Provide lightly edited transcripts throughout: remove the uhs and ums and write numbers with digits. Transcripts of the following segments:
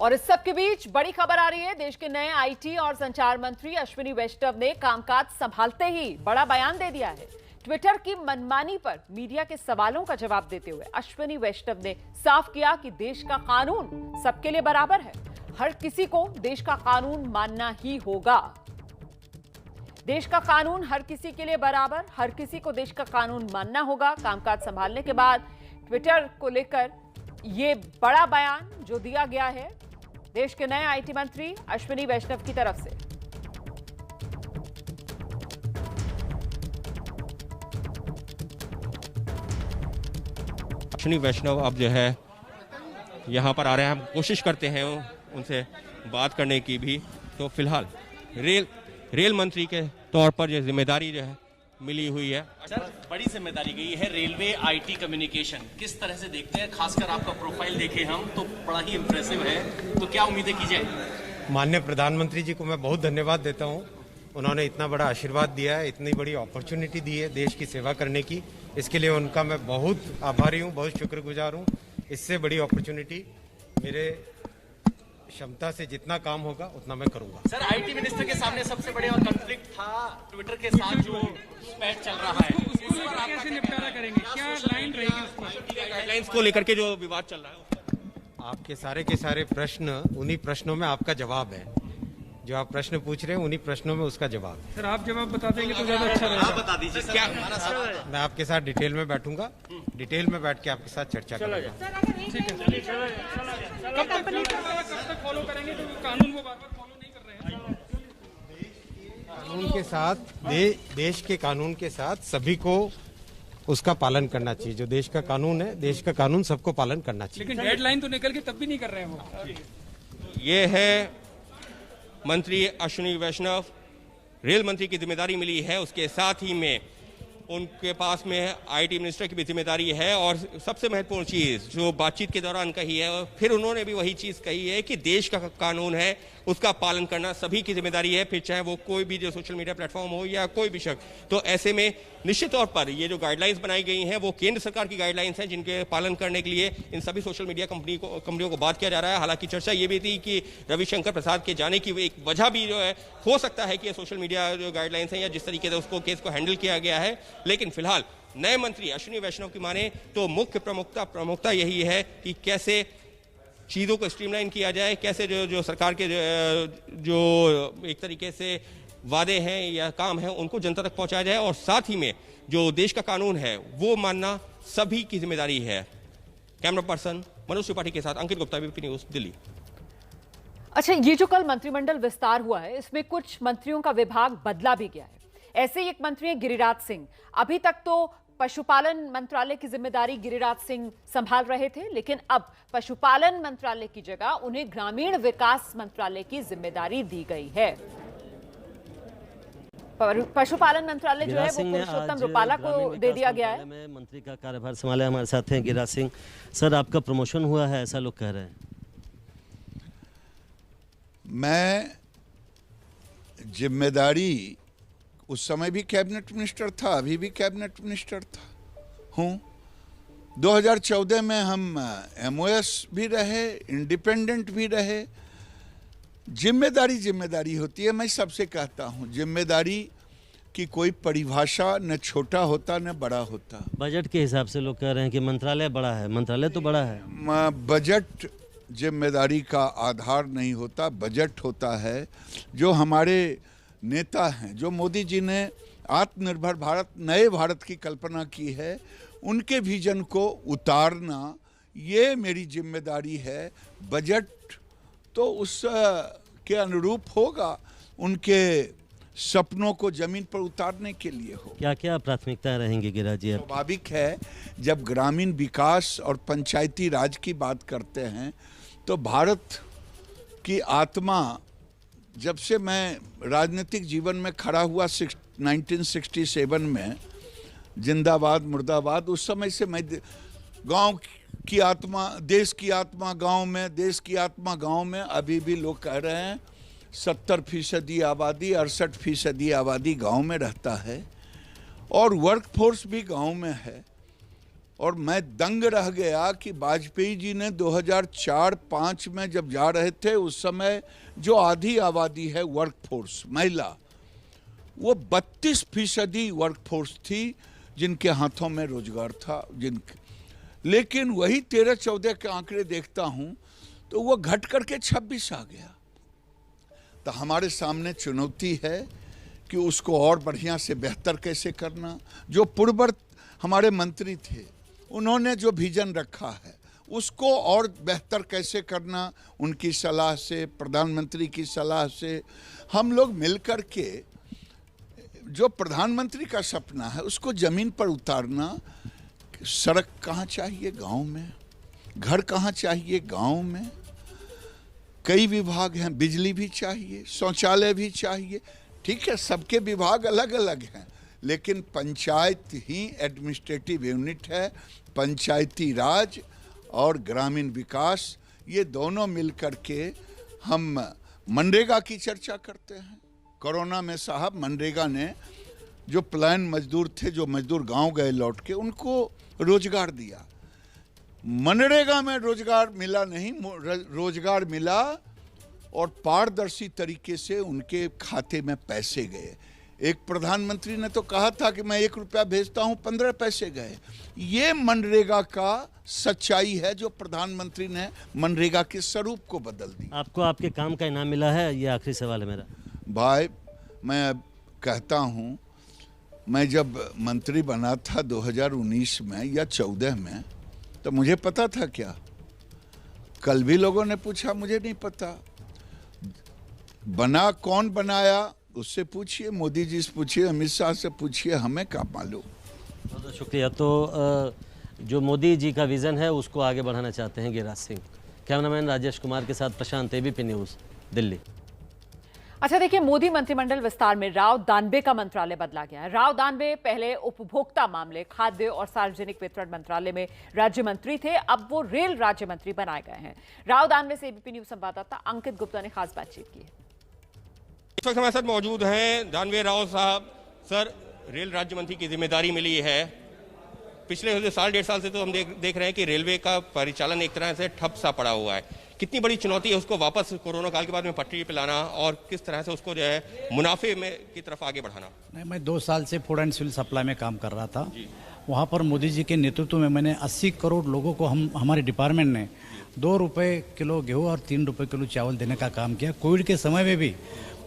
और इस सब के बीच बड़ी खबर आ रही है। देश के नए आईटी और संचार मंत्री अश्विनी वैष्णव ने कामकाज संभालते ही बड़ा बयान दे दिया है। ट्विटर की मनमानी पर मीडिया के सवालों का जवाब देते हुए अश्विनी वैष्णव ने साफ किया कि देश का कानून सबके लिए बराबर है। हर किसी को देश का कानून मानना ही होगा। देश का कानून हर किसी के लिए बराबर, हर किसी को देश का कानून मानना होगा। कामकाज संभालने के बाद ट्विटर को लेकर यह बड़ा बयान जो दिया गया है देश के नए आईटी मंत्री अश्विनी वैष्णव की तरफ से। अश्विनी वैष्णव अब जो है यहाँ पर आ रहे हैं। हम कोशिश करते हैं उनसे बात करने की भी। तो फिलहाल रेल मंत्री के तौर पर जो जिम्मेदारी जो है मिली हुई है। सर, बड़ी जिम्मेदारी गई है रेलवे आईटी कम्युनिकेशन, किस तरह से देखते हैं? खासकर आपका प्रोफाइल देखें हम तो बड़ा ही इंप्रेसिव है, तो क्या उम्मीदें की जाए? माननीय प्रधानमंत्री जी को मैं बहुत धन्यवाद देता हूं। उन्होंने इतना बड़ा आशीर्वाद दिया है, इतनी बड़ी अपॉर्चुनिटी दी है देश की सेवा करने की। इसके लिए उनका मैं बहुत आभारी हूं, बहुत शुक्रगुजार हूं। इससे बड़ी अपॉर्चुनिटी मेरे क्षमता से जितना काम होगा उतना मैं करूंगा। सर, आईटी मिनिस्टर के सामने सबसे बड़े और कॉन्फ्लिक्ट था ट्विटर के साथ जो स्पैच चल रहा है, कैसे निपटारा करेंगे? क्या लाइन रहेगी उस पर? गाइडलाइंस को लेकर के जो विवाद चल रहा है, आपके सारे के सारे प्रश्न, उन्हीं प्रश्नों में आपका जवाब है। जो आप प्रश्न पूछ रहे हैं उन्हीं प्रश्नों में उसका जवाब है। सर, आप जवाब बता देंगे तो ज्यादा अच्छा रहेगा। आप बता दीजिए क्या हमारा सर। मैं आपके साथ डिटेल में बैठूंगा, डिटेल में बैठ के आपके साथ चर्चा करूंगा। कब तक फॉलो करेंगे? तो कानून वो बार-बार फॉलो नहीं कर रहे हैं। कानून के साथ देश के कानून के साथ सभी को उसका पालन करना चाहिए। जो देश का कानून है, देश का कानून सबको पालन करना चाहिए। लेकिन डेडलाइन तो निकल के तब भी नहीं कर रहे हैं वो। ये है मंत्री अश्विनी वैष्णव। रेल मंत्री की जिम्मेदारी मिली है, उसके साथ ही में उनके पास में आईटी मिनिस्टर की भी जिम्मेदारी है। और सबसे महत्वपूर्ण चीज़ जो बातचीत के दौरान कही है, और फिर उन्होंने भी वही चीज़ कही है कि देश का कानून है उसका पालन करना सभी की जिम्मेदारी है, फिर चाहे वो कोई भी जो सोशल मीडिया प्लेटफॉर्म हो या कोई भी शख्स। तो ऐसे में निश्चित तौर पर ये जो गाइडलाइंस बनाई गई हैं वो केंद्र सरकार की गाइडलाइंस हैं, जिनके पालन करने के लिए इन सभी सोशल मीडिया कंपनियों को बात किया जा रहा है। हालांकि चर्चा ये भी थी कि रविशंकर प्रसाद के जाने की एक वजह भी जो है हो सकता है कि सोशल मीडिया जो गाइडलाइंस हैं या जिस तरीके से उसको केस को हैंडल किया गया है। लेकिन फिलहाल नए मंत्री अश्विनी वैष्णव की माने तो मुख्य प्रमुखता यही है कि कैसे चीज़ों को स्ट्रीमलाइन किया जाए, कैसे जो सरकार के जो एक तरीके से वादे हैं या काम हैं उनको जनता तक पहुंचाया जाए, और साथ ही में जो देश का कानून है वो मानना सभी की जिम्मेदारी है। कैमरा पर्सन मनोज त्रिपाठी के साथ अंकित गुप्ता, बीपी न्यूज़, दिल्ली। अच्छा, ये जो कल मंत्रिमंडल विस्तार हुआ है इसमें कुछ मंत्रियों का विभाग बदला भी गया है। ऐसे ही एक मंत्री है गिरिराज सिंह। अभी तक तो पशुपालन मंत्रालय की जिम्मेदारी गिरिराज सिंह संभाल रहे थे, लेकिन अब पशुपालन मंत्रालय की जगह उन्हें ग्रामीण विकास मंत्रालय की जिम्मेदारी दी गई है। पशुपालन मंत्रालय जो है वो पुरुषोत्तम रुपाला को दे दिया गया है। मंत्री का कार्यभार संभाला। हमारे साथ हैं गिरिराज सिंह। सर, आपका प्रमोशन हुआ है ऐसा लोग कह रहे हैं। मैं जिम्मेदारी उस समय भी कैबिनेट मिनिस्टर था, अभी भी कैबिनेट मिनिस्टर हूँ। 2014 में हम एमओएस भी रहे, इंडिपेंडेंट भी रहे। जिम्मेदारी होती है। मैं सबसे कहता हूँ जिम्मेदारी की कोई परिभाषा न छोटा होता न बड़ा होता। बजट के हिसाब से लोग कह रहे हैं कि मंत्रालय बड़ा है। मंत्रालय तो बड़ा है। बजट जिम्मेदारी का आधार नहीं होता, बजट होता है। जो हमारे नेता हैं, जो मोदी जी ने आत्मनिर्भर भारत, नए भारत की कल्पना की है, उनके विजन को उतारना ये मेरी जिम्मेदारी है। बजट तो उस के अनुरूप होगा, उनके सपनों को जमीन पर उतारने के लिए हो। क्या क्या प्राथमिकताएं रहेंगी गिरिराज जी? स्वाभाविक है, जब ग्रामीण विकास और पंचायती राज की बात करते हैं तो भारत की आत्मा, जब से मैं राजनीतिक जीवन में खड़ा हुआ 1967 में, जिंदाबाद मुर्दाबाद, उस समय से मैं गांव की आत्मा, देश की आत्मा गांव में, देश की आत्मा गांव में। अभी भी लोग कह रहे हैं 70% आबादी, 68% आबादी गांव में रहता है और वर्क फोर्स भी गांव में है। और मैं दंग रह गया कि वाजपेयी जी ने 2004-5 में जब जा रहे थे, उस समय जो आधी आबादी है वर्कफोर्स महिला, वो 32% वर्कफोर्स थी जिनके हाथों में रोजगार था। लेकिन वही 13-14 के आंकड़े देखता हूं तो वो घट करके 26 आ गया। तो हमारे सामने चुनौती है कि उसको और बढ़िया से बेहतर कैसे करना। जो पूर्ववर्त हमारे मंत्री थे, उन्होंने जो विजन रखा है उसको और बेहतर कैसे करना, उनकी सलाह से, प्रधानमंत्री की सलाह से हम लोग मिलकर के जो प्रधानमंत्री का सपना है उसको जमीन पर उतारना। सड़क कहाँ चाहिए? गांव में। घर कहाँ चाहिए? गांव में। कई विभाग हैं, बिजली भी चाहिए, शौचालय भी चाहिए। ठीक है, सबके विभाग अलग अलग हैं, लेकिन पंचायत ही एडमिनिस्ट्रेटिव यूनिट है। पंचायती राज और ग्रामीण विकास, ये दोनों मिलकर के हम मनरेगा की चर्चा करते हैं। कोरोना में साहब मनरेगा ने जो प्लान मजदूर थे, जो मजदूर गांव गए लौट के, उनको रोजगार दिया। मनरेगा में रोजगार मिला नहीं, रोजगार मिला और पारदर्शी तरीके से उनके खाते में पैसे गए। एक प्रधानमंत्री ने तो कहा था कि मैं 1 रुपया भेजता हूं, 15 पैसे गए। ये मनरेगा का सच्चाई है जो प्रधानमंत्री ने मनरेगा के स्वरूप को बदल दी। आपको आपके काम का इनाम मिला है? ये आखिरी सवाल है मेरा। भाई, मैं कहता हूं, मैं जब मंत्री बना था 2019 में या 14 में, तो मुझे पता था क्या? कल भी लोगों ने पूछा, मुझे नहीं पता। बना कौन बनाया उससे पूछिए, मोदी जी से पूछिए, अमित शाह से पूछिए, हमें क्या मालूम। बहुत शुक्रिया। तो जो मोदी जी का विज़न है उसको आगे बढ़ाना चाहते हैं गिरिराज सिंह। कैमरामैन राजेश कुमार के साथ प्रशांत, एबीपी न्यूज़, दिल्ली। अच्छा देखिए, मोदी मंत्रिमंडल विस्तार में राव दानवे का मंत्रालय बदला गया है। राव दानवे पहले उपभोक्ता मामले, खाद्य और सार्वजनिक वितरण मंत्रालय में राज्य मंत्री थे, अब वो रेल राज्य मंत्री बनाए गए हैं। राव दानवे से एबीपी न्यूज़ संवाददाता अंकित गुप्ता ने खास बातचीत की है। इस वक्त हमारे साथ मौजूद हैं दानवे राव साहब। सर, रेल राज्य मंत्री की जिम्मेदारी मिली है। पिछले साल 1.5 साल से तो हम देख रहे हैं कि रेलवे का परिचालन एक तरह से ठप सा पड़ा हुआ है। कितनी बड़ी चुनौती है उसको वापस कोरोना काल के बाद में पटरी पे लाना, और किस तरह से उसको जो है मुनाफे में की तरफ आगे बढ़ाना? नहीं, मैं 2 साल से फूड एंड सिविल सप्लाई में काम कर रहा था। वहाँ पर मोदी जी के नेतृत्व में मैंने 80 करोड़ लोगों को हमारे डिपार्टमेंट ने 2 रुपये किलो गेहूँ और 3 रुपये किलो चावल देने का काम किया। कोविड के समय में भी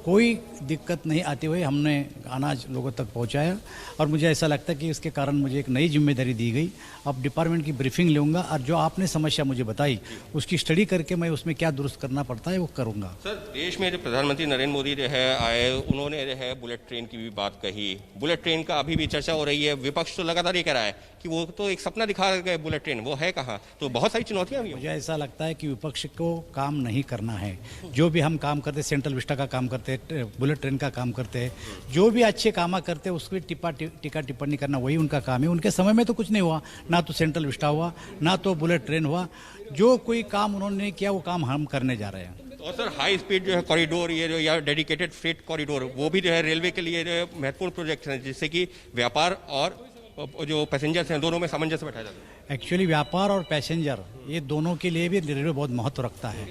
कोई दिक्कत नहीं आते हुए हमने अनाज लोगों तक पहुंचाया, और मुझे ऐसा लगता है कि इसके कारण मुझे एक नई जिम्मेदारी दी गई। अब डिपार्टमेंट की ब्रीफिंग लूँगा और जो आपने समस्या मुझे बताई उसकी स्टडी करके मैं उसमें क्या दुरुस्त करना पड़ता है वो करूँगा। सर, देश में जो प्रधानमंत्री नरेंद्र मोदी जो है आए, उन्होंने जो है बुलेट ट्रेन की भी बात कही। बुलेट ट्रेन का अभी भी चर्चा हो रही है। विपक्ष तो लगातार ये कह रहा है कि वो तो एक सपना दिखा गए, बुलेट ट्रेन वो है कहाँ। तो बहुत सारी चुनौतियाँ भी। मुझे ऐसा लगता है कि विपक्ष को काम नहीं करना है। जो भी हम काम करते, सेंट्रल विस्टा का काम करते, बुलेट ट्रेन का काम करते हैं, जो भी अच्छे काम करते हैं उसकी टीका टिप्पणी करना वही उनका काम है। उनके समय में तो कुछ नहीं हुआ, ना तो सेंट्रल विस्टा हुआ, ना तो बुलेट ट्रेन हुआ। जो कोई काम उन्होंने नहीं किया वो काम हम करने जा रहे हैं। और सर, हाई स्पीड जो है कॉरिडोर, ये जो या डेडिकेटेड फ्रेट कॉरिडोर, वो भी जो है रेलवे के लिए जो है महत्वपूर्ण प्रोजेक्ट हैं, जिससे कि व्यापार और जो पैसेंजर्स हैं दोनों में सामंजस्य बैठाया जाता है। एक्चुअली व्यापार और पैसेंजर ये दोनों के लिए भी रेलवे बहुत महत्व रखता है,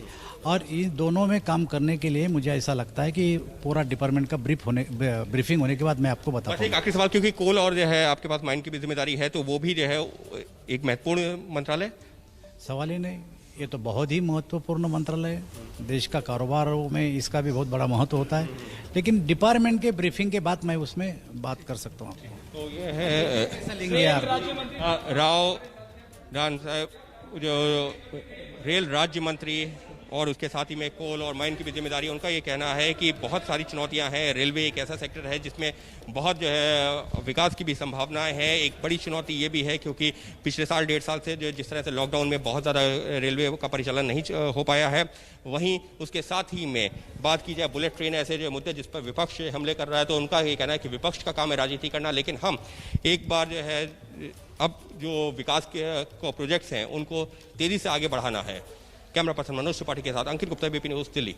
और इन दोनों में काम करने के लिए मुझे ऐसा लगता है कि पूरा डिपार्टमेंट का ब्रीफिंग होने के बाद मैं आपको बताऊंगा। एक आखिरी सवाल, क्योंकि कोल और जो है आपके पास माइन की भी जिम्मेदारी है, तो वो भी जो है एक महत्वपूर्ण मंत्रालय। सवाल ही नहीं, ये तो बहुत ही महत्वपूर्ण मंत्रालय है। देश का कारोबारों में इसका भी बहुत बड़ा महत्व होता है, लेकिन डिपार्टमेंट के ब्रीफिंग के बाद मैं उसमें बात कर सकता हूँ। तो ये है राव दान साहब, जो रेल राज्य मंत्री, और उसके साथ ही में कोल और माइन की भी जिम्मेदारी। उनका ये कहना है कि बहुत सारी चुनौतियां हैं। रेलवे एक ऐसा सेक्टर है जिसमें बहुत जो है विकास की भी संभावनाएं हैं। एक बड़ी चुनौती ये भी है क्योंकि पिछले साल 1.5 साल से जो जिस तरह से लॉकडाउन में बहुत ज़्यादा रेलवे का परिचालन नहीं हो पाया है। वहीं उसके साथ ही में बात की जाए बुलेट ट्रेन, ऐसे जो मुद्दे जिस पर विपक्ष हमले कर रहा है, तो उनका ये कहना है कि विपक्ष का काम है राजनीति करना, लेकिन हम एक बार जो है अब जो विकास के प्रोजेक्ट्स हैं उनको तेज़ी से आगे बढ़ाना है। कैमरा पर्सन मनोज त्रिपाठी के साथ Ankit Gupta, ABP news, Delhi.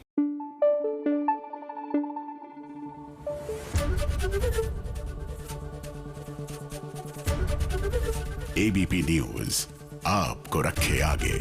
ABP news आपको रखे आगे।